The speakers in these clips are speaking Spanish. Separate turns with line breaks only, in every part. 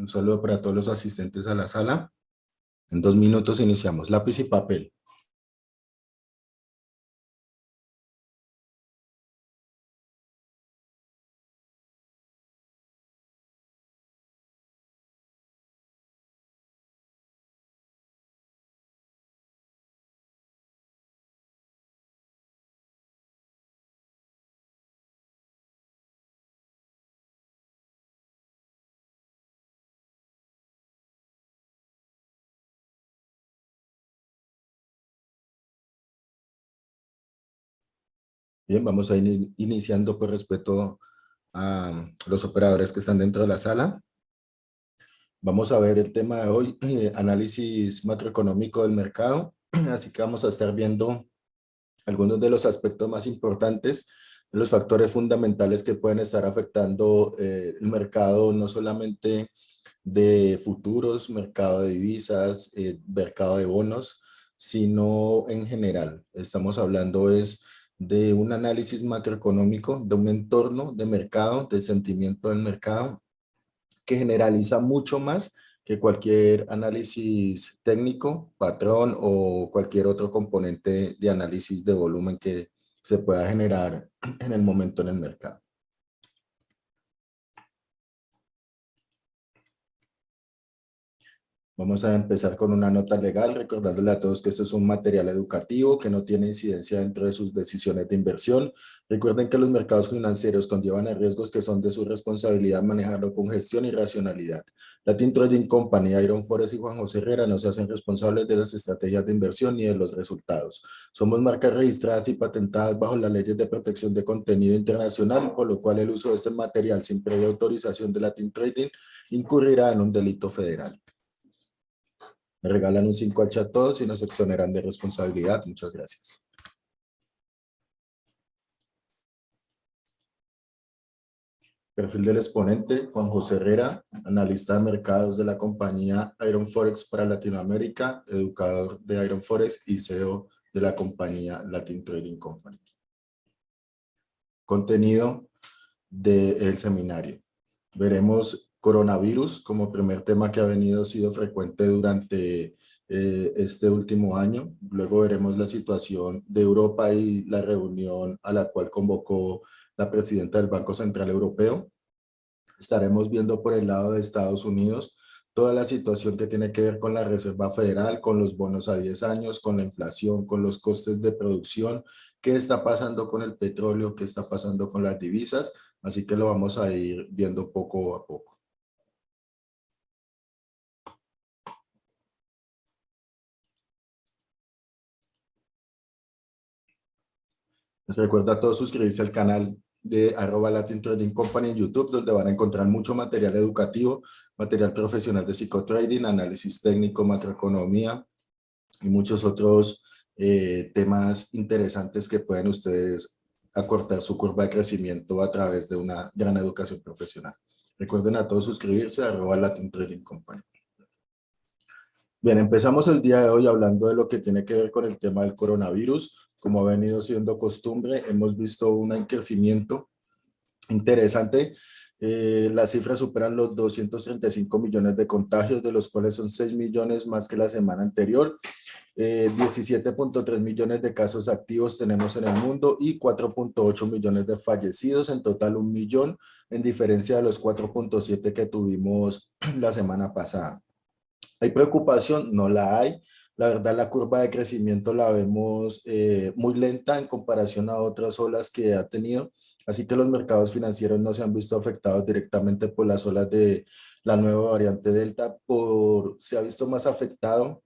Un saludo para todos los asistentes a la sala. En 2 minutos iniciamos. Lápiz y papel. Bien, vamos a ir iniciando por respeto a los operadores que están dentro de la sala. Vamos a ver el tema de hoy, análisis macroeconómico del mercado. Así que vamos a estar viendo algunos de los aspectos más importantes, de los factores fundamentales que pueden estar afectando el mercado, no solamente de futuros, mercado de divisas, mercado de bonos, sino en general. Estamos hablando es de un análisis macroeconómico, de un entorno de mercado, de sentimiento del mercado, que generaliza mucho más que cualquier análisis técnico, patrón o cualquier otro componente de análisis de volumen que se pueda generar en el momento en el mercado. Vamos a empezar con una nota legal, recordándole a todos que esto es un material educativo que no tiene incidencia dentro de sus decisiones de inversión. Recuerden que los mercados financieros conllevan a riesgos que son de su responsabilidad manejarlo con gestión y racionalidad. Latin Trading Company, Iron Forest y Juan José Herrera no se hacen responsables de las estrategias de inversión ni de los resultados. Somos marcas registradas y patentadas bajo las leyes de protección de contenido internacional, por lo cual el uso de este material sin previa autorización de Latin Trading incurrirá en un delito federal. Me regalan un 5H a todos y nos exoneran de responsabilidad. Muchas gracias. Perfil del exponente, Juan José Herrera, analista de mercados de la compañía Iron Forex para Latinoamérica, educador de Iron Forex y CEO de la compañía Latin Trading Company. Contenido del seminario. Veremos coronavirus como primer tema que ha sido frecuente durante este último año. Luego veremos la situación de Europa y la reunión a la cual convocó la presidenta del Banco Central Europeo. Estaremos viendo por el lado de Estados Unidos toda la situación que tiene que ver con la Reserva Federal, con los bonos a 10 años, con la inflación, con los costes de producción, qué está pasando con el petróleo, qué está pasando con las divisas, así que lo vamos a ir viendo poco a poco. Les recuerdo a todos suscribirse al canal de @Latin Trading Company en YouTube, donde van a encontrar mucho material educativo, material profesional de psicotrading, análisis técnico, macroeconomía y muchos otros temas interesantes que pueden ustedes acortar su curva de crecimiento a través de una gran educación profesional. Recuerden a todos suscribirse a @Latin Trading Company. Bien, empezamos el día de hoy hablando de lo que tiene que ver con el tema del coronavirus. Como ha venido siendo costumbre, hemos visto un crecimiento interesante. Las cifras superan los 235 millones de contagios, de los cuales son 6 millones más que la semana anterior. 17.3 millones de casos activos tenemos en el mundo y 4.8 millones de fallecidos, en total 1 millón, en diferencia de los 4.7 que tuvimos la semana pasada. ¿Hay preocupación? No la hay. La verdad, la curva de crecimiento la vemos muy lenta en comparación a otras olas que ha tenido. Así que los mercados financieros no se han visto afectados directamente por las olas de la nueva variante Delta. Se ha visto más afectado,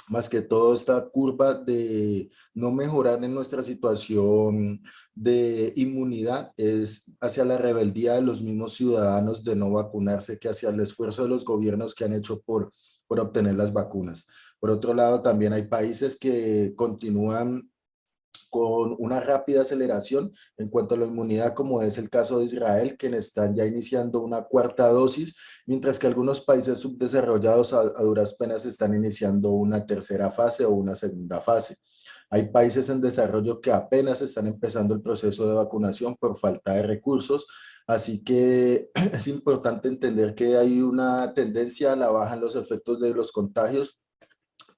más que todo, esta curva de no mejorar en nuestra situación de inmunidad es hacia la rebeldía de los mismos ciudadanos de no vacunarse que hacia el esfuerzo de los gobiernos que han hecho por obtener las vacunas. Por otro lado, también hay países que continúan con una rápida aceleración en cuanto a la inmunidad, como es el caso de Israel, quienes están ya iniciando una cuarta dosis, mientras que algunos países subdesarrollados a duras penas están iniciando una tercera fase o una segunda fase. Hay países en desarrollo que apenas están empezando el proceso de vacunación por falta de recursos, así que es importante entender que hay una tendencia a la baja en los efectos de los contagios,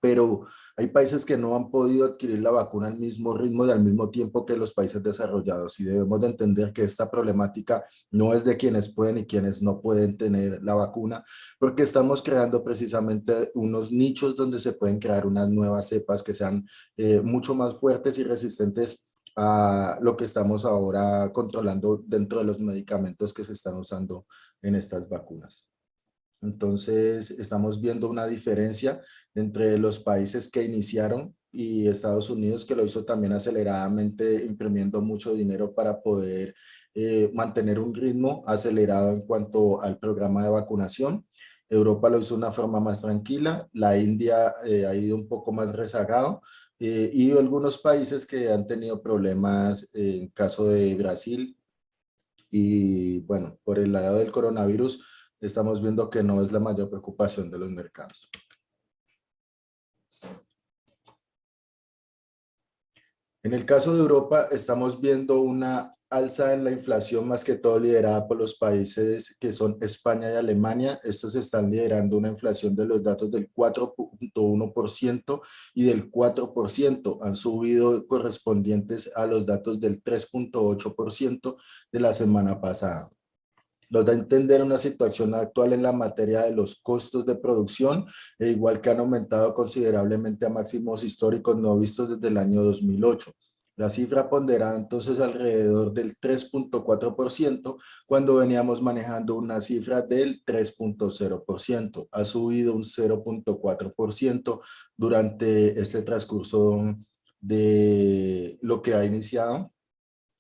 pero hay países que no han podido adquirir la vacuna al mismo ritmo y al mismo tiempo que los países desarrollados, y debemos de entender que esta problemática no es de quienes pueden y quienes no pueden tener la vacuna, porque estamos creando precisamente unos nichos donde se pueden crear unas nuevas cepas que sean mucho más fuertes y resistentes a lo que estamos ahora controlando dentro de los medicamentos que se están usando en estas vacunas. Entonces, estamos viendo una diferencia entre los países que iniciaron y Estados Unidos, que lo hizo también aceleradamente, imprimiendo mucho dinero para poder mantener un ritmo acelerado en cuanto al programa de vacunación. Europa lo hizo de una forma más tranquila, la India ha ido un poco más rezagado, y algunos países que han tenido problemas, en caso de Brasil, y bueno, por el lado del coronavirus, estamos viendo que no es la mayor preocupación de los mercados. En el caso de Europa, estamos viendo una alza en la inflación, más que todo liderada por los países que son España y Alemania. Estos están liderando una inflación de los datos del 4.1% y del 4%. Han subido correspondientes a los datos del 3.8% de la semana pasada. Nos da a entender una situación actual en la materia de los costos de producción, e igual que han aumentado considerablemente a máximos históricos no vistos desde el año 2008. La cifra ponderada entonces alrededor del 3.4%, cuando veníamos manejando una cifra del 3.0%. Ha subido un 0.4% durante este transcurso de lo que ha iniciado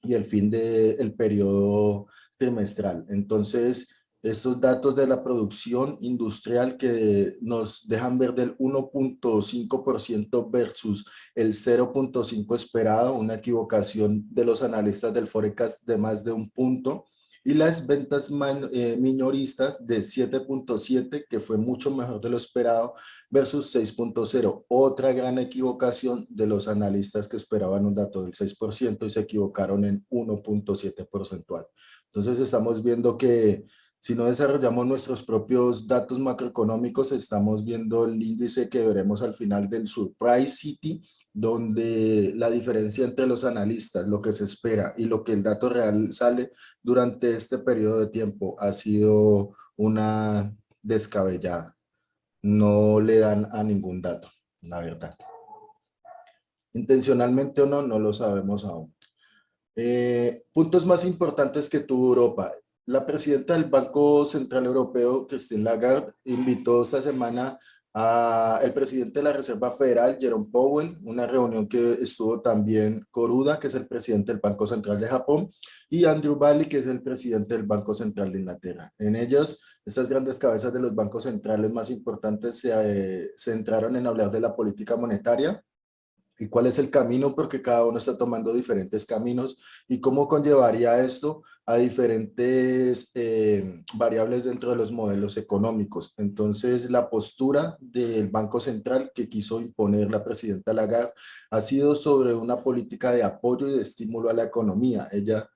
y el fin del periodo trimestral. Entonces, estos datos de la producción industrial que nos dejan ver del 1.5% versus el 0.5% esperado, una equivocación de los analistas del Forecast de más de un punto, y las ventas minoristas de 7.7, que fue mucho mejor de lo esperado, versus 6.0. Otra gran equivocación de los analistas que esperaban un dato del 6% y se equivocaron en 1.7 porcentual. Entonces estamos viendo que si no desarrollamos nuestros propios datos macroeconómicos, estamos viendo el índice que veremos al final del Surprise City, donde la diferencia entre los analistas, lo que se espera y lo que el dato real sale durante este periodo de tiempo ha sido una descabellada. No le dan a ningún dato, la verdad. Intencionalmente o no, no lo sabemos aún. Puntos más importantes que tuvo Europa. La presidenta del Banco Central Europeo, Christine Lagarde, invitó esta semana al presidente de la Reserva Federal, Jerome Powell, una reunión que estuvo también Koruda, que es el presidente del Banco Central de Japón, y Andrew Bailey, que es el presidente del Banco Central de Inglaterra. En ellas, estas grandes cabezas de los bancos centrales más importantes se centraron en hablar de la política monetaria y cuál es el camino, porque cada uno está tomando diferentes caminos, y cómo conllevaría esto a diferentes variables dentro de los modelos económicos. Entonces, la postura del Banco Central que quiso imponer la presidenta Lagarde ha sido sobre una política de apoyo y de estímulo a la economía. Ella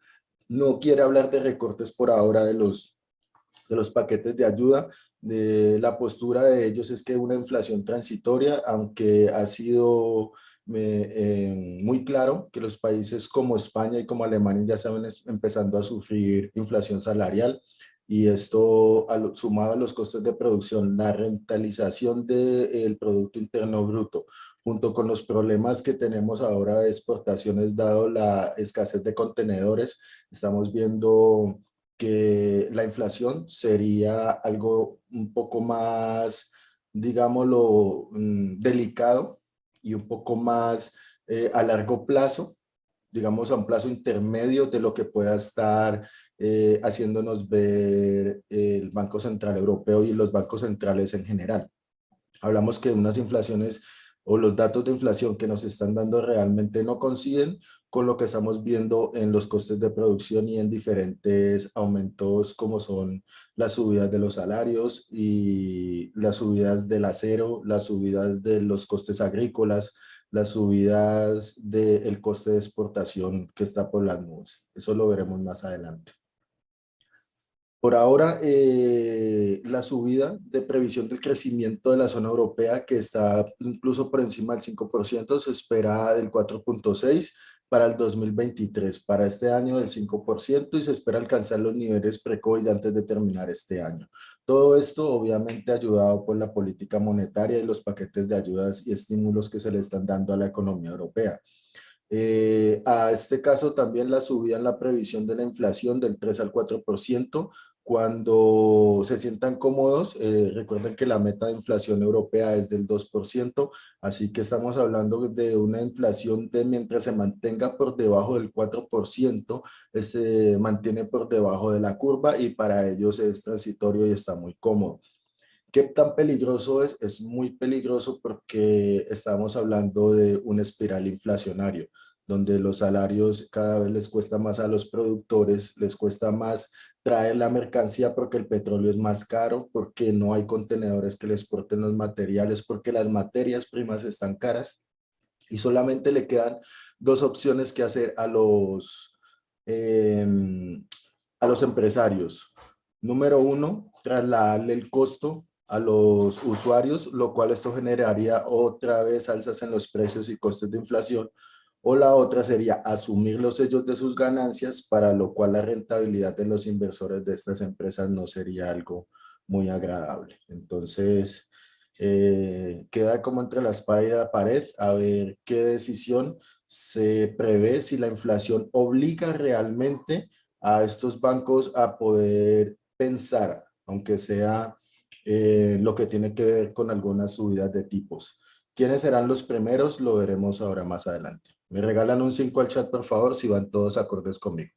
no quiere hablar de recortes por ahora de los paquetes de ayuda. La postura de ellos es que una inflación transitoria, aunque ha sido muy claro que los países como España y como Alemania ya están empezando a sufrir inflación salarial, y esto sumado a los costos de producción, la rentalización del Producto Interno Bruto, junto con los problemas que tenemos ahora de exportaciones dado la escasez de contenedores, estamos viendo que la inflación sería algo un poco más, digámoslo, delicado y un poco más a largo plazo, digamos a un plazo intermedio de lo que pueda estar haciéndonos ver el Banco Central Europeo y los bancos centrales en general. Hablamos que unas inflaciones o los datos de inflación que nos están dando realmente no coinciden con lo que estamos viendo en los costes de producción y en diferentes aumentos como son las subidas de los salarios y las subidas del acero, las subidas de los costes agrícolas, las subidas del coste de exportación que está por las nubes. Eso lo veremos más adelante. Por ahora, la subida de previsión del crecimiento de la zona europea, que está incluso por encima del 5%, se espera del 4,6% para el 2023, para este año del 5%, y se espera alcanzar los niveles pre-COVID antes de terminar este año. Todo esto obviamente ayudado por la política monetaria y los paquetes de ayudas y estímulos que se le están dando a la economía europea. A este caso también la subida en la previsión de la inflación del 3 al 4%, cuando se sientan cómodos. Recuerden que la meta de inflación europea es del 2%, así que estamos hablando de una inflación de mientras se mantenga por debajo del 4%, se mantiene por debajo de la curva y para ellos es transitorio y está muy cómodo. ¿Qué tan peligroso es? Es muy peligroso porque estamos hablando de un espiral inflacionario, donde los salarios cada vez les cuesta más a los productores, les cuesta más traer la mercancía porque el petróleo es más caro, porque no hay contenedores que les porten los materiales, porque las materias primas están caras y solamente le quedan dos opciones que hacer eh, a los empresarios. Número uno, trasladarle el costo a los usuarios, lo cual esto generaría otra vez alzas en los precios y costes de inflación. O la otra sería asumir los sellos de sus ganancias, para lo cual la rentabilidad de los inversores de estas empresas no sería algo muy agradable. Entonces, queda como entre la espada y la pared a ver qué decisión se prevé, si la inflación obliga realmente a estos bancos a poder pensar, aunque sea lo que tiene que ver con algunas subidas de tipos. ¿Quiénes serán los primeros? Lo veremos ahora más adelante. Me regalan un 5 al chat, por favor, si van todos acordes conmigo.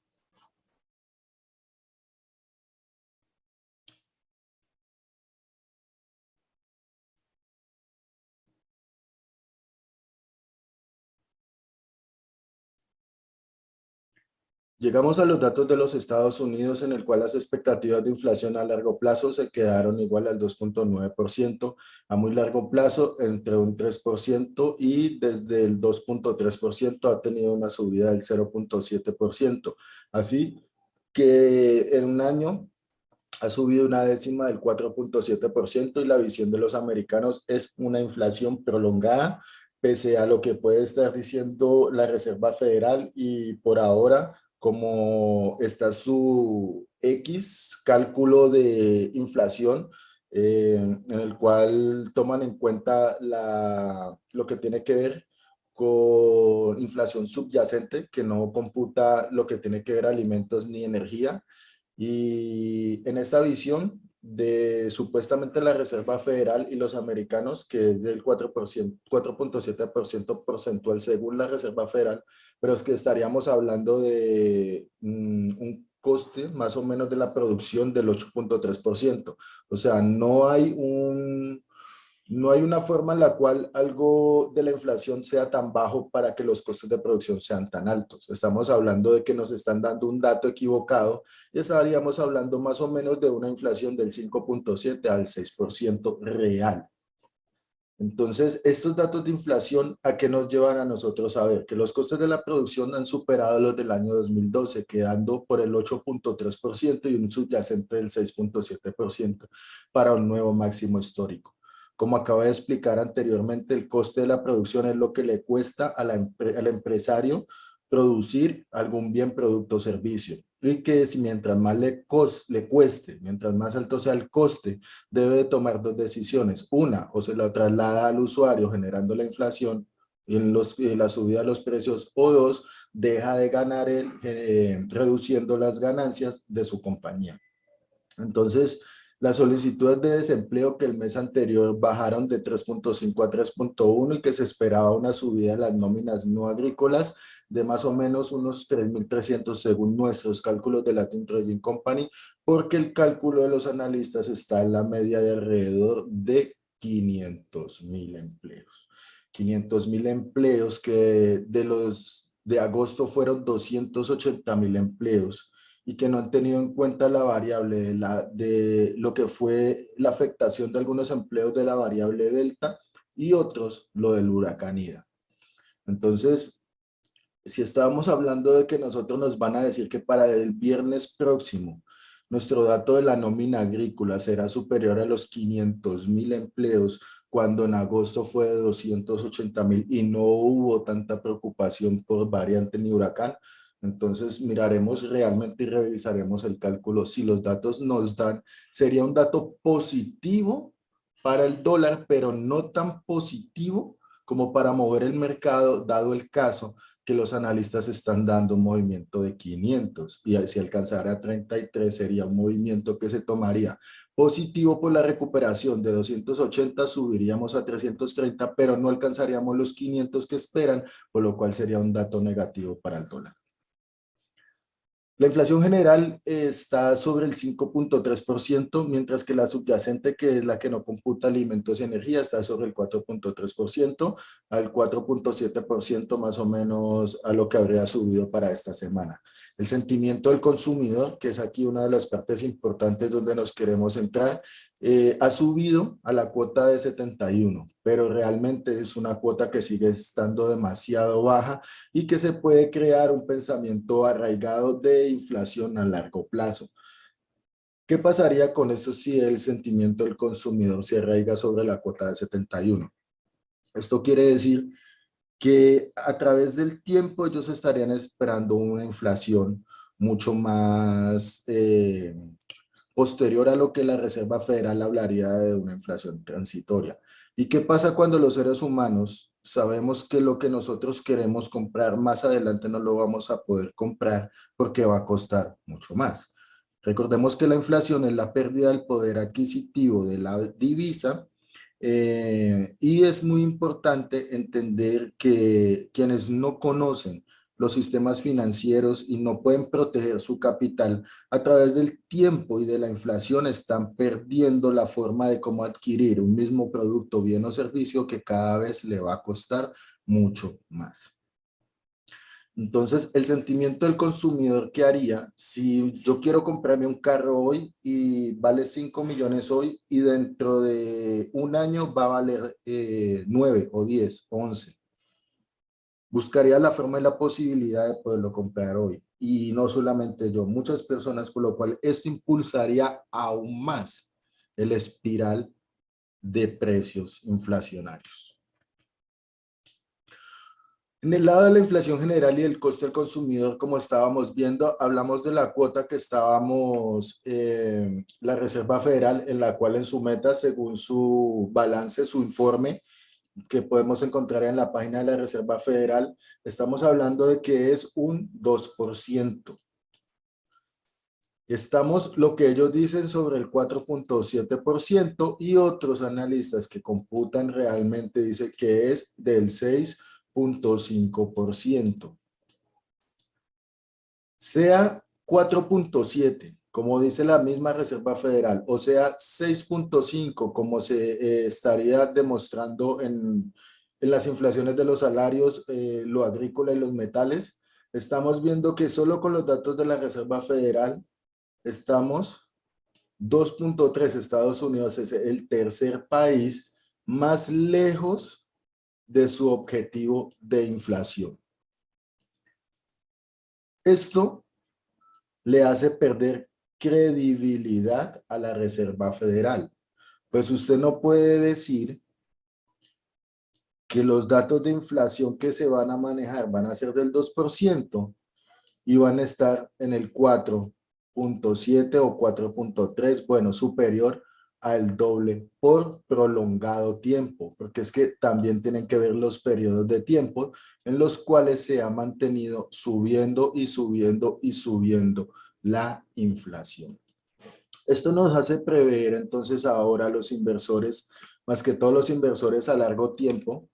Llegamos a los datos de los Estados Unidos, en el cual las expectativas de inflación a largo plazo se quedaron igual al 2,9%, a muy largo plazo entre un 3%, y desde el 2,3% ha tenido una subida del 0,7%. Así que en un año ha subido una décima del 4,7%, y la visión de los americanos es una inflación prolongada, pese a lo que puede estar diciendo la Reserva Federal. Y por ahora, como está su X cálculo de inflación, en el cual toman en cuenta lo que tiene que ver con inflación subyacente, que no computa lo que tiene que ver alimentos ni energía. Y en esta visión de supuestamente la Reserva Federal y los americanos, que es del 4%, 4,7% porcentual según la Reserva Federal, pero es que estaríamos hablando de un coste más o menos de la producción del 8,3%. O sea, no hay una forma en la cual algo de la inflación sea tan bajo para que los costos de producción sean tan altos. Estamos hablando de que nos están dando un dato equivocado, y estaríamos hablando más o menos de una inflación del 5,7 al 6% real. Entonces, estos datos de inflación, ¿a qué nos llevan a nosotros a ver? Que los costes de la producción han superado los del año 2012, quedando por el 8,3%, y un subyacente del 6,7% para un nuevo máximo histórico. Como acabo de explicar anteriormente, el coste de la producción es lo que le cuesta al empresario producir algún bien, producto o servicio. Y que si mientras más le cueste, mientras más alto sea el coste, debe de tomar dos decisiones. Una, o se lo traslada al usuario generando la inflación y la subida de los precios, o dos, deja de ganar él reduciendo las ganancias de su compañía. Entonces, las solicitudes de desempleo que el mes anterior bajaron de 3,5 a 3,1, y que se esperaba una subida de las nóminas no agrícolas de más o menos unos 3,300 según nuestros cálculos de Latin Trading Company, porque el cálculo de los analistas está en la media de alrededor de 500,000 empleos. 500,000 empleos, que de los de agosto fueron 280,000 empleos, y que no han tenido en cuenta la variable de lo que fue la afectación de algunos empleos de la variable delta, y otros lo del huracán Ida. Entonces, si estábamos hablando de que nosotros nos van a decir que para el viernes próximo nuestro dato de la nómina agrícola será superior a los 500.000 empleos, cuando en agosto fue de 280.000 y no hubo tanta preocupación por variante ni huracán, entonces miraremos realmente y revisaremos el cálculo. Si los datos nos dan, sería un dato positivo para el dólar, pero no tan positivo como para mover el mercado, dado el caso que los analistas están dando un movimiento de 500 y si alcanzara a 33 sería un movimiento que se tomaría positivo por la recuperación de 280, subiríamos a 330, pero no alcanzaríamos los 500 que esperan, por lo cual sería un dato negativo para el dólar. La inflación general está sobre el 5.3%, mientras que la subyacente, que es la que no computa alimentos y energía, está sobre el 4.3%, al 4.7% más o menos a lo que habría subido para esta semana. El sentimiento del consumidor, que es aquí una de las partes importantes donde nos queremos entrar, ha subido a la cuota de 71, pero realmente es una cuota que sigue estando demasiado baja y que se puede crear un pensamiento arraigado de inflación a largo plazo. ¿Qué pasaría con eso si el sentimiento del consumidor se arraiga sobre la cuota de 71? Esto quiere decir que a través del tiempo ellos estarían esperando una inflación mucho más posterior a lo que la Reserva Federal hablaría de una inflación transitoria. ¿Y qué pasa cuando los seres humanos sabemos que lo que nosotros queremos comprar más adelante no lo vamos a poder comprar porque va a costar mucho más? Recordemos que la inflación es la pérdida del poder adquisitivo de la divisa, y es muy importante entender que quienes no conocen los sistemas financieros y no pueden proteger su capital a través del tiempo y de la inflación están perdiendo la forma de cómo adquirir un mismo producto, bien o servicio que cada vez le va a costar mucho más. Entonces, el sentimiento del consumidor, ¿qué haría si yo quiero comprarme un carro hoy y vale 5 millones hoy y dentro de un año va a valer 9 o 10 o 11? Buscaría la forma y la posibilidad de poderlo comprar hoy. Y no solamente yo, muchas personas, por lo cual esto impulsaría aún más el espiral de precios inflacionarios. En el lado de la inflación general y el costo del consumidor, como estábamos viendo, hablamos de la cuota que estábamos, la Reserva Federal, en la cual en su meta, según su balance, su informe, que podemos encontrar en la página de la Reserva Federal, estamos hablando de que es un 2%. Estamos, lo que ellos dicen, sobre el 4.7% y otros analistas que computan realmente dicen que es del 6.5%. Sea 4.7, como dice la misma Reserva Federal, o sea 6.5, como se estaría demostrando en las inflaciones de los salarios, lo agrícola y los metales, estamos viendo que solo con los datos de la Reserva Federal estamos 2.3. Estados Unidos es el tercer país más lejos de su objetivo de inflación. Esto le hace perder credibilidad a la Reserva Federal. Pues usted no puede decir que los datos de inflación que se van a manejar van a ser del 2% y van a estar en el 4.7 o 4.3, bueno, superior al doble por prolongado tiempo, porque es que también tienen que ver los periodos de tiempo en los cuales se ha mantenido subiendo y subiendo y subiendo la inflación. Esto nos hace prever entonces ahora a los inversores, más que todos los inversores a largo tiempo,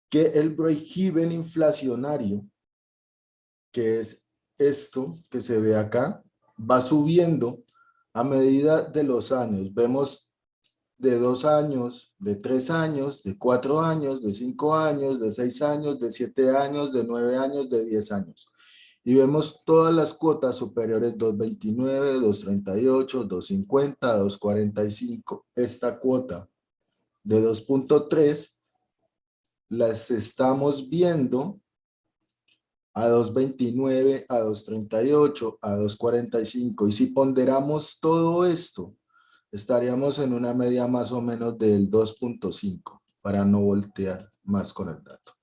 que el break-even inflacionario, que es esto que se ve acá, va subiendo a medida de los años. Vemos de 2 años, de 3 años, de 4 años, de 5 años, de 6 años, de 7 años, de 9 años, de 10 años. Y vemos todas las cuotas superiores, 2.29, 2.38, 2.50, 2.45. Esta cuota de 2.3 las estamos viendo a 2.29, a 2.38, a 2.45. Y si ponderamos todo esto, estaríamos en una media más o menos del 2.5, para no voltear más con el dato.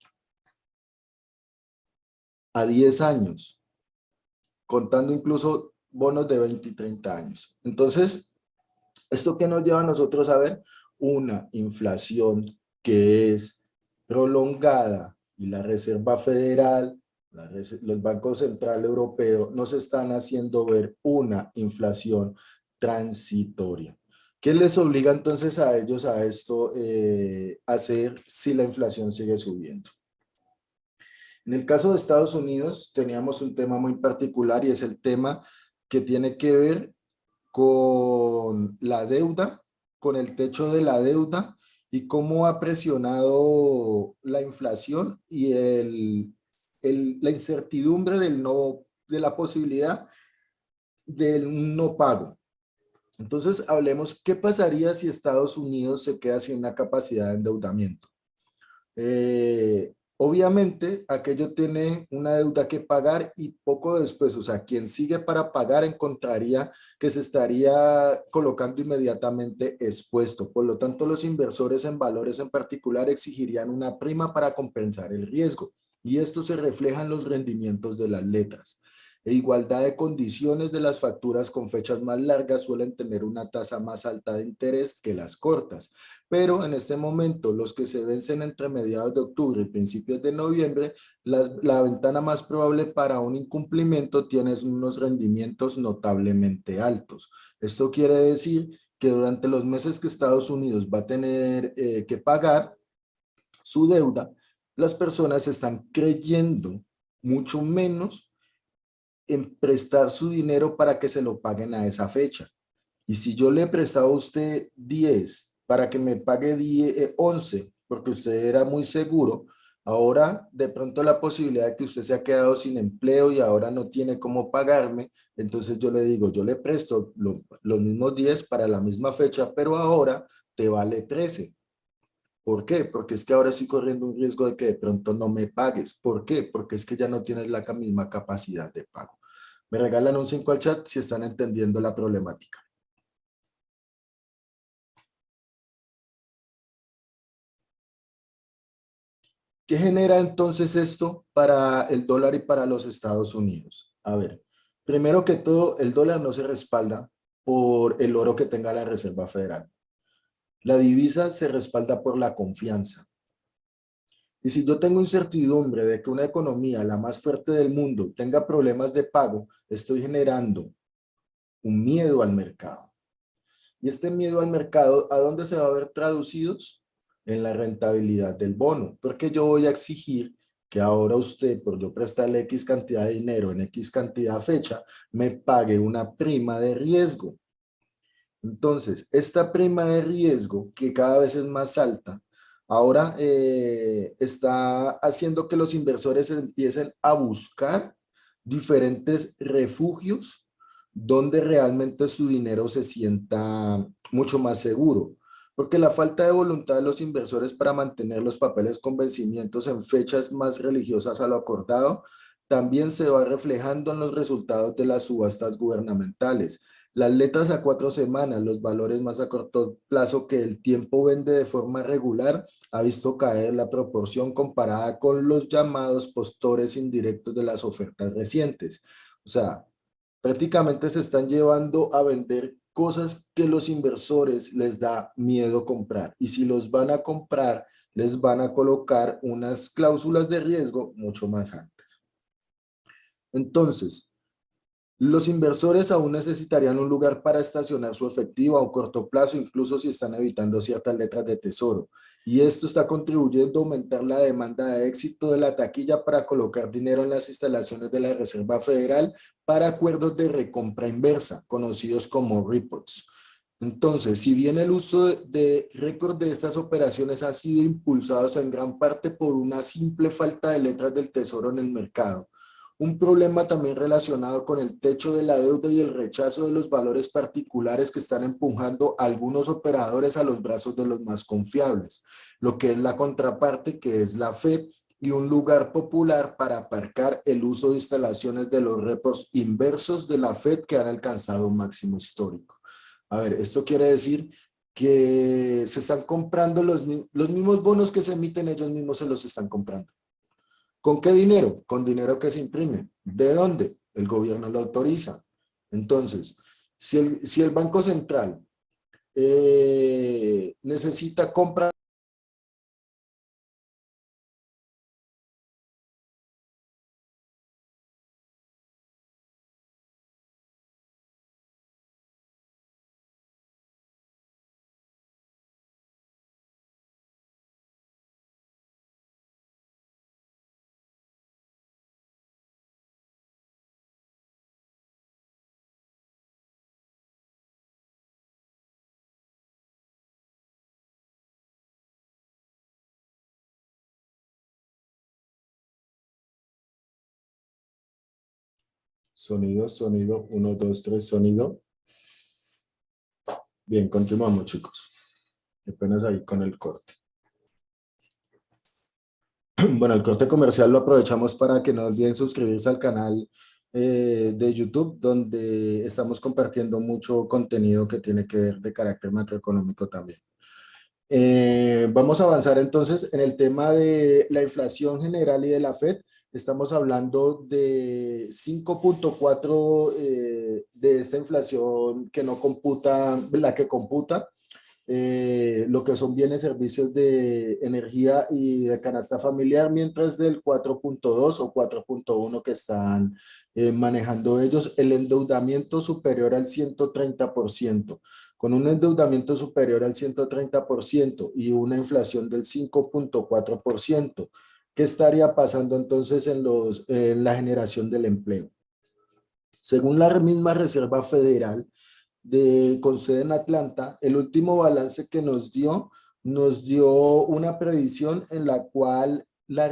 A 10 años, contando incluso bonos de 20 y 30 años. Entonces, ¿esto qué nos lleva a nosotros a ver? Una inflación que es prolongada y la Reserva Federal, los bancos centrales europeos nos están haciendo ver una inflación transitoria. ¿Qué les obliga entonces a ellos a esto hacer si la inflación sigue subiendo? En el caso de Estados Unidos teníamos un tema muy particular y es el tema que tiene que ver con la deuda, con el techo de la deuda y cómo ha presionado la inflación y la incertidumbre de la posibilidad del no pago. Entonces, hablemos, ¿qué pasaría si Estados Unidos se queda sin una capacidad de endeudamiento? Obviamente, aquello tiene una deuda que pagar y poco después, o sea, quien sigue para pagar encontraría que se estaría colocando inmediatamente expuesto. Por lo tanto, los inversores en valores en particular exigirían una prima para compensar el riesgo. Y esto se refleja en los rendimientos de las letras. E igualdad de condiciones de las facturas con fechas más largas suelen tener una tasa más alta de interés que las cortas. Pero en este momento, los que se vencen entre mediados de octubre y principios de noviembre, la ventana más probable para un incumplimiento tiene unos rendimientos notablemente altos. Esto quiere decir que durante los meses que Estados Unidos va a tener que pagar su deuda, las personas están creyendo mucho menos en prestar su dinero para que se lo paguen a esa fecha. Y si yo le he prestado a usted 10 para que me pague 10, 11, porque usted era muy seguro, ahora de pronto la posibilidad de que usted se ha quedado sin empleo y ahora no tiene cómo pagarme, entonces yo le digo, yo le presto los mismos 10 para la misma fecha, pero ahora te vale 13. ¿Por qué? Porque es que ahora estoy corriendo un riesgo de que de pronto no me pagues. ¿Por qué? Porque es que ya no tienes la misma capacidad de pago. Me regalan un 5 al chat si están entendiendo la problemática. ¿Qué genera entonces esto para el dólar y para los Estados Unidos? A ver, primero que todo, el dólar no se respalda por el oro que tenga la Reserva Federal. La divisa se respalda por la confianza. Y si yo tengo incertidumbre de que una economía, la más fuerte del mundo, tenga problemas de pago, estoy generando un miedo al mercado. Y este miedo al mercado, ¿a dónde se va a ver traducidos? En la rentabilidad del bono, porque yo voy a exigir que ahora usted, por yo prestarle X cantidad de dinero en X cantidad de fecha, me pague una prima de riesgo. Entonces, esta prima de riesgo, que cada vez es más alta, ahora está haciendo que los inversores empiecen a buscar diferentes refugios donde realmente su dinero se sienta mucho más seguro. Porque la falta de voluntad de los inversores para mantener los papeles con vencimientos en fechas más religiosas a lo acordado, también se va reflejando en los resultados de las subastas gubernamentales. Las letras a 4 semanas, los valores más a corto plazo que el tiempo vende de forma regular, ha visto caer la proporción comparada con los llamados postores indirectos de las ofertas recientes. O sea, prácticamente se están llevando a vender cosas que los inversores les da miedo comprar. Y si los van a comprar, les van a colocar unas cláusulas de riesgo mucho más altas. Entonces, los inversores aún necesitarían un lugar para estacionar su efectivo a un corto plazo, incluso si están evitando ciertas letras de tesoro. Y esto está contribuyendo a aumentar la demanda de éxito de la taquilla para colocar dinero en las instalaciones de la Reserva Federal para acuerdos de recompra inversa, conocidos como reports. Entonces, si bien el uso de récord de estas operaciones ha sido impulsado en gran parte por una simple falta de letras del tesoro en el mercado, Un problema también relacionado con el techo de la deuda y el rechazo de los valores particulares que están empujando a algunos operadores a los brazos de los más confiables, lo que es la contraparte, que es la Fed, y un lugar popular para aparcar el uso de instalaciones de los repos inversos de la Fed que han alcanzado un máximo histórico. A ver, esto quiere decir que se están comprando los mismos bonos que se emiten, ellos mismos se los están comprando. ¿Con qué dinero? Con dinero que se imprime. ¿De dónde? El gobierno lo autoriza. Entonces, si el Banco Central necesita comprar. Sonido, sonido, 1, 2, 3, sonido. Bien, continuamos, chicos. Apenas ahí con el corte. Bueno, el corte comercial lo aprovechamos para que no olviden suscribirse al canal de YouTube, donde estamos compartiendo mucho contenido que tiene que ver de carácter macroeconómico también. Vamos a avanzar entonces en el tema de la inflación general y de la Fed. Estamos hablando de 5.4 de esta inflación que no computa, la que computa lo que son bienes, servicios de energía y de canasta familiar, mientras del 4.2 o 4.1 que están manejando ellos, el endeudamiento superior al 130%. Con un endeudamiento superior al 130% y una inflación del 5.4%, ¿qué estaría pasando entonces en la generación del empleo? Según la misma Reserva Federal, con sede en Atlanta, el último balance que nos dio una previsión en la cual la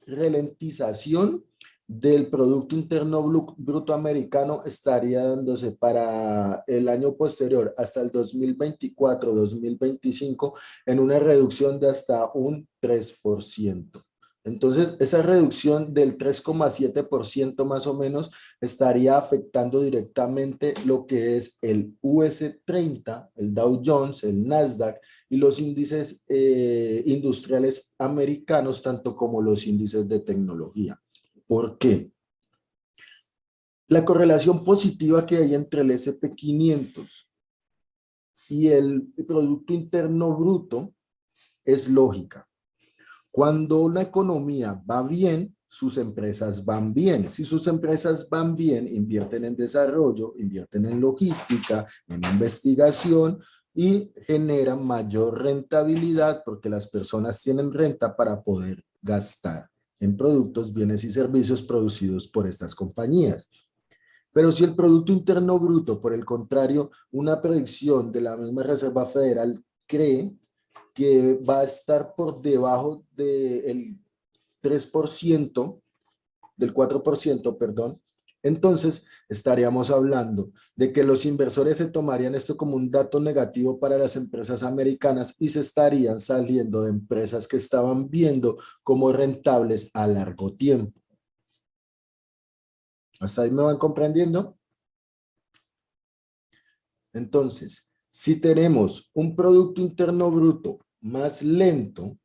ralentización del Producto Interno Bruto americano estaría dándose para el año posterior, hasta el 2024-2025, en una reducción de hasta un 3%. Entonces, esa reducción del 3,7% más o menos estaría afectando directamente lo que es el US30, el Dow Jones, el Nasdaq y los índices industriales americanos, tanto como los índices de tecnología. ¿Por qué? La correlación positiva que hay entre el SP500 y el Producto Interno Bruto es lógica. Cuando una economía va bien, sus empresas van bien. Si sus empresas van bien, invierten en desarrollo, invierten en logística, en investigación y generan mayor rentabilidad porque las personas tienen renta para poder gastar en productos, bienes y servicios producidos por estas compañías. Pero si el Producto Interno Bruto, por el contrario, una predicción de la misma Reserva Federal cree que va a estar por debajo del 3%, del 4%, perdón, entonces estaríamos hablando de que los inversores se tomarían esto como un dato negativo para las empresas americanas y se estarían saliendo de empresas que estaban viendo como rentables a largo tiempo. ¿Hasta ahí me van comprendiendo? Entonces, si tenemos un Producto Interno Bruto más lento,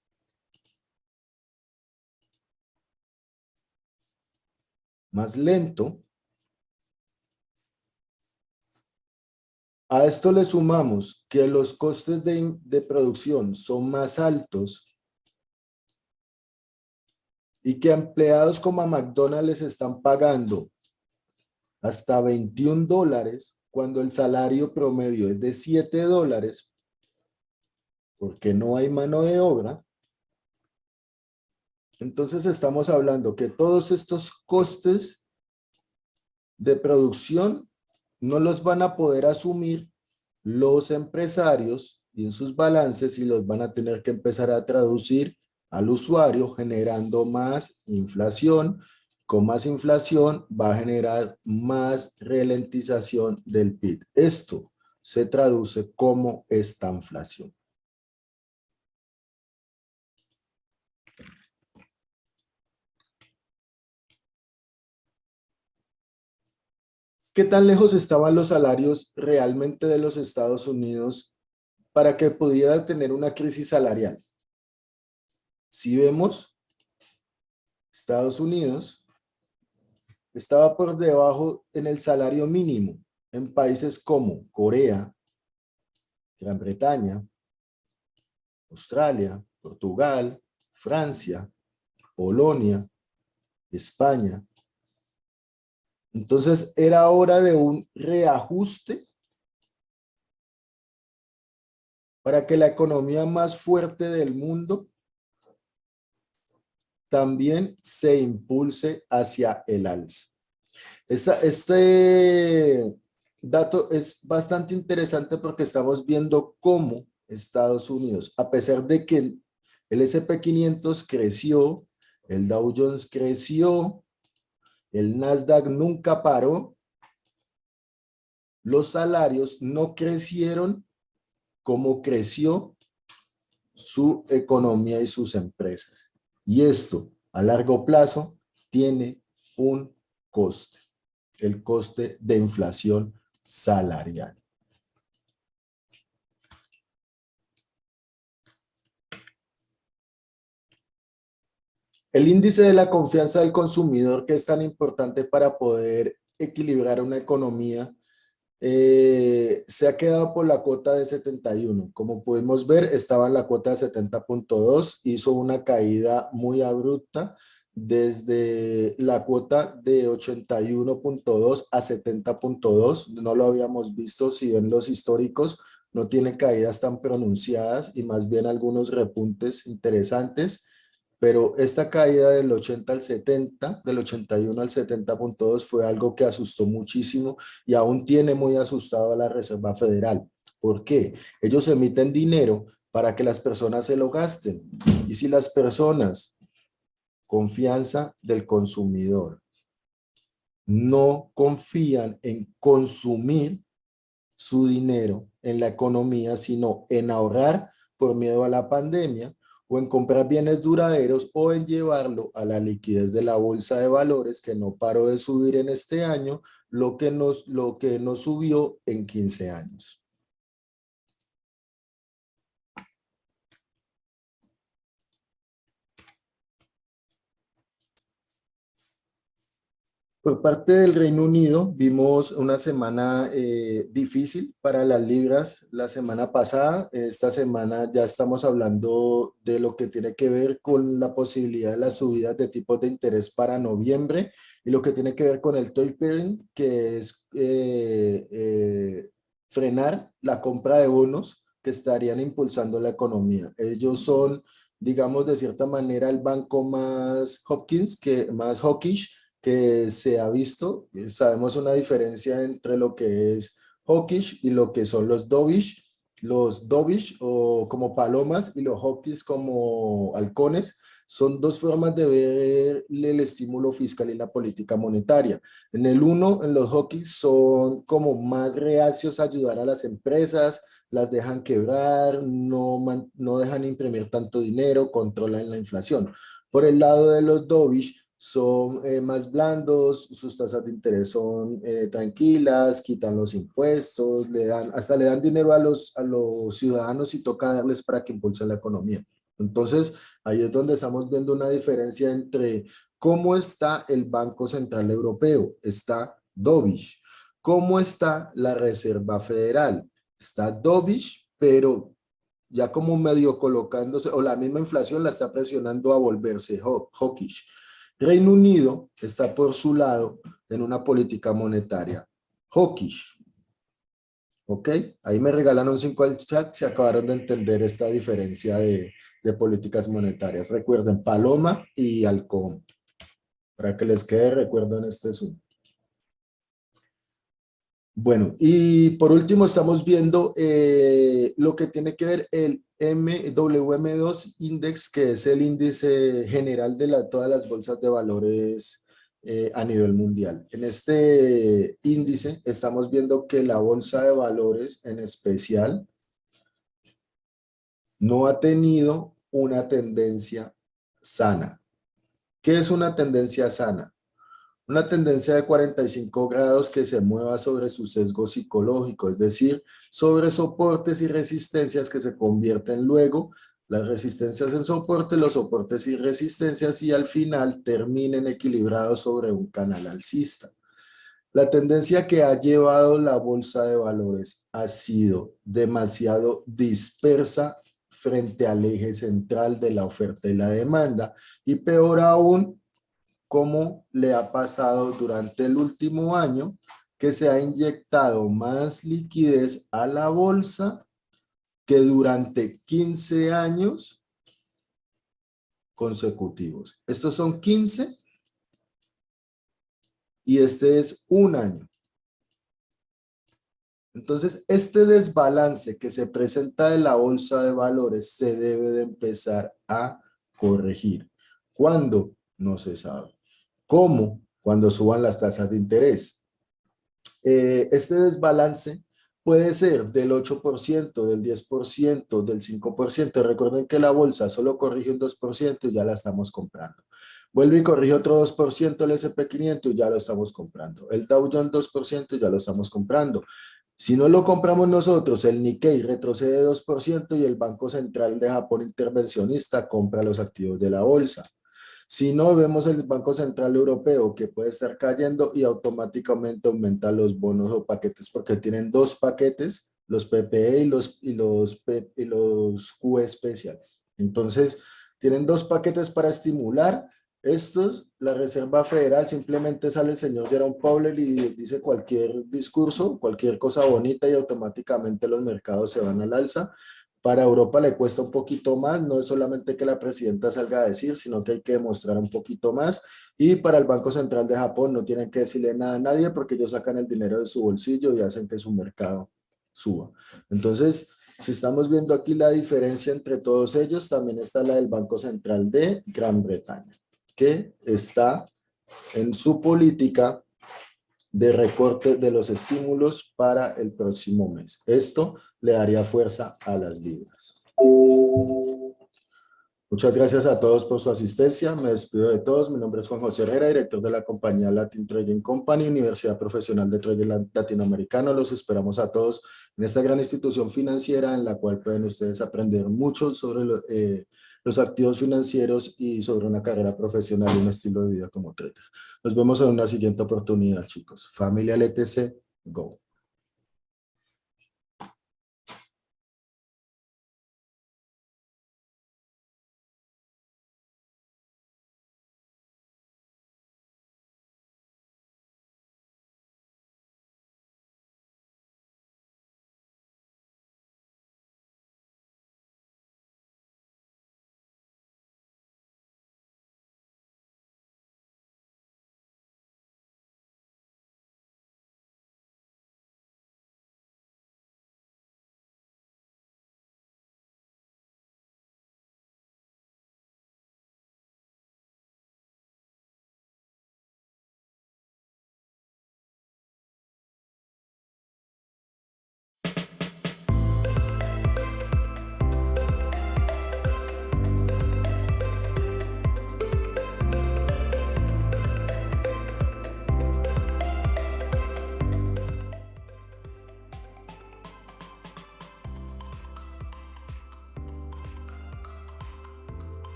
a esto le sumamos que los costes de producción son más altos y que empleados como a McDonald's les están pagando hasta $21 cuando el salario promedio es de $7 porque no hay mano de obra. Entonces estamos hablando que todos estos costes de producción no los van a poder asumir los empresarios y en sus balances y los van a tener que empezar a traducir al usuario, generando más inflación, con más inflación va a generar más ralentización del PIB. Esto se traduce como estanflación. ¿Qué tan lejos estaban los salarios realmente de los Estados Unidos para que pudiera tener una crisis salarial? Si vemos, Estados Unidos estaba por debajo en el salario mínimo en países como Corea, Gran Bretaña, Australia, Portugal, Francia, Polonia, España. Entonces era hora de un reajuste para que la economía más fuerte del mundo también se impulse hacia el alza. Este dato es bastante interesante porque estamos viendo cómo Estados Unidos, a pesar de que el S&P 500 creció, el Dow Jones creció, el Nasdaq nunca paró, los salarios no crecieron como creció su economía y sus empresas. Y esto a largo plazo tiene un coste, el coste de inflación salarial. El índice de la confianza del consumidor, que es tan importante para poder equilibrar una economía, se ha quedado por la cuota de 71. Como pudimos ver, estaba en la cuota de 70.2, hizo una caída muy abrupta desde la cuota de 81.2 a 70.2. No lo habíamos visto, si ven los históricos, no tiene caídas tan pronunciadas y más bien algunos repuntes interesantes. Pero esta caída del 80 al 70, del 81 al 70.2 fue algo que asustó muchísimo y aún tiene muy asustado a la Reserva Federal. ¿Por qué? Ellos emiten dinero para que las personas se lo gasten. Y si las personas, confianza del consumidor, no confían en consumir su dinero en la economía, sino en ahorrar por miedo a la pandemia, o en comprar bienes duraderos, o en llevarlo a la liquidez de la bolsa de valores, que no paró de subir en este año, lo que nos subió en 15 años. Por parte del Reino Unido, vimos una semana difícil para las libras la semana pasada. Esta semana ya estamos hablando de lo que tiene que ver con la posibilidad de las subidas de tipos de interés para noviembre y lo que tiene que ver con el tapering, que es frenar la compra de bonos que estarían impulsando la economía. Ellos son, digamos, de cierta manera el banco más más hawkish que se ha visto. Sabemos una diferencia entre lo que es hawkish y lo que son los dovish. Los dovish o como palomas y los hawkish como halcones son dos formas de ver el estímulo fiscal y la política monetaria. En el uno, en los hawkish son como más reacios a ayudar a las empresas, las dejan quebrar, no dejan imprimir tanto dinero, controlan la inflación. Por el lado de los dovish, son más blandos, sus tasas de interés son tranquilas, quitan los impuestos, hasta le dan dinero a los ciudadanos y toca darles para que impulsen la economía. Entonces, ahí es donde estamos viendo una diferencia entre cómo está el Banco Central Europeo, está dovish. ¿Cómo está la Reserva Federal? Está dovish, pero ya como medio colocándose, o la misma inflación la está presionando a volverse hawkish. Reino Unido está por su lado en una política monetaria hawkish. ¿Ok? Ahí me regalaron 5 al chat, se acabaron de entender esta diferencia de políticas monetarias. Recuerden, paloma y halcón, para que les quede recuerdo en este Zoom. Bueno, y por último estamos viendo lo que tiene que ver el WM2 Index, que es el índice general de todas las bolsas de valores a nivel mundial. En este índice estamos viendo que la bolsa de valores en especial no ha tenido una tendencia sana. ¿Qué es una tendencia sana? Una tendencia de 45 grados que se mueva sobre su sesgo psicológico, es decir, sobre soportes y resistencias que se convierten luego, las resistencias en soporte, los soportes y resistencias, y al final terminen equilibrados sobre un canal alcista. La tendencia que ha llevado la bolsa de valores ha sido demasiado dispersa frente al eje central de la oferta y la demanda, y peor aún, como le ha pasado durante el último año, que se ha inyectado más liquidez a la bolsa que durante 15 años consecutivos. Estos son 15 y este es un año. Entonces, este desbalance que se presenta en la bolsa de valores se debe de empezar a corregir. ¿Cuándo? No se sabe. ¿Cómo? Cuando suban las tasas de interés. Este desbalance puede ser del 8%, del 10%, del 5%. Recuerden que la bolsa solo corrige un 2% y ya la estamos comprando. Vuelve y corrige otro 2% el S&P 500 y ya lo estamos comprando. El Dow Jones 2% y ya lo estamos comprando. Si no lo compramos nosotros, el Nikkei retrocede 2% y el Banco Central de Japón intervencionista compra los activos de la bolsa. Si no, vemos el Banco Central Europeo que puede estar cayendo y automáticamente aumenta los bonos o paquetes porque tienen dos paquetes, los PPE y los QE especial. Entonces, tienen dos paquetes para estimular. Estos, la Reserva Federal, simplemente sale el señor Jerome Powell y dice cualquier discurso, cualquier cosa bonita y automáticamente los mercados se van al alza. Para Europa le cuesta un poquito más, no es solamente que la presidenta salga a decir, sino que hay que demostrar un poquito más. Y para el Banco Central de Japón no tienen que decirle nada a nadie porque ellos sacan el dinero de su bolsillo y hacen que su mercado suba. Entonces, si estamos viendo aquí la diferencia entre todos ellos, también está la del Banco Central de Gran Bretaña, que está en su política de recorte de los estímulos para el próximo mes. Esto le daría fuerza a las libras. Muchas gracias a todos por su asistencia. Me despido de todos. Mi nombre es Juan José Herrera, director de la compañía Latin Trading Company, Universidad Profesional de Trading Latinoamericano. Los esperamos a todos en esta gran institución financiera en la cual pueden ustedes aprender mucho sobre los activos financieros y sobre una carrera profesional y un estilo de vida como trader. Nos vemos en una siguiente oportunidad, chicos. Familia LTC, go.